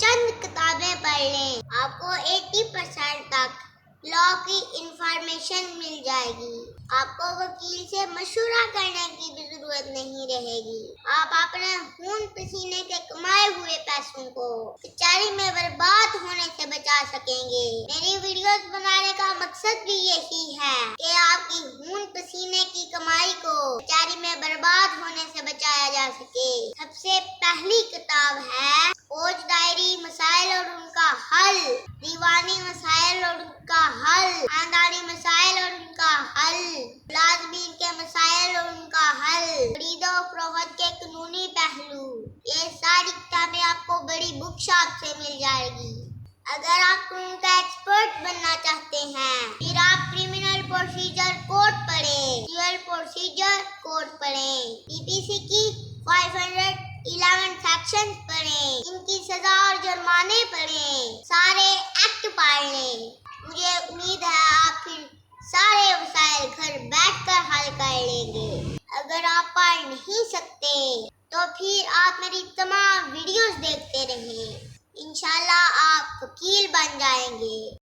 चंद किताबें पढ़ लें, आपको 80% तक लॉ की इंफॉर्मेशन मिल जाएगी। आपको वकील से मशवरा करने की भी जरूरत नहीं रहेगी। आप अपने खून पसीने के कमाए हुए पैसों को कचहरी में बर्बाद होने से बचा सकेंगे। मेरी वीडियोस बनाने का मकसद भी यही है कि आपकी खून पसीने की कमाई को कचहरी में बर्बाद होने से बचाया जा सके। सबसे पहली किताब है फौजदारी मसाइल और उनका हल, दीवानी मसाइल और उनका हल, खानदानी मसाइल और उनका हल, मुलाजमीन के मसाइल और उनका हल, खरीदो फरोख्त के कानूनी पहलू। ये सारी किताबें आपको बड़ी बुक शॉप से मिल जाएगी। अगर आप कानून का एक्सपर्ट बनना चाहते हैं, फिर आप क्रिमिनल प्रोसीजर कोड पढ़ें, सिविल प्रोसीजर कोड पढ़ें, पीपीसी की 511 सेक्शन पढ़ें, इनकी सजा और जुर्माने पढ़ें, सारे एक्ट पढ़ लें। मुझे उम्मीद है आप फिर सारे मसाइल घर बैठकर हल कर लेंगे। अगर आप पढ़ नहीं सकते तो फिर आप मेरी तमाम वीडियोस देखते रहें। इंशाल्लाह आप वकील बन जाएंगे।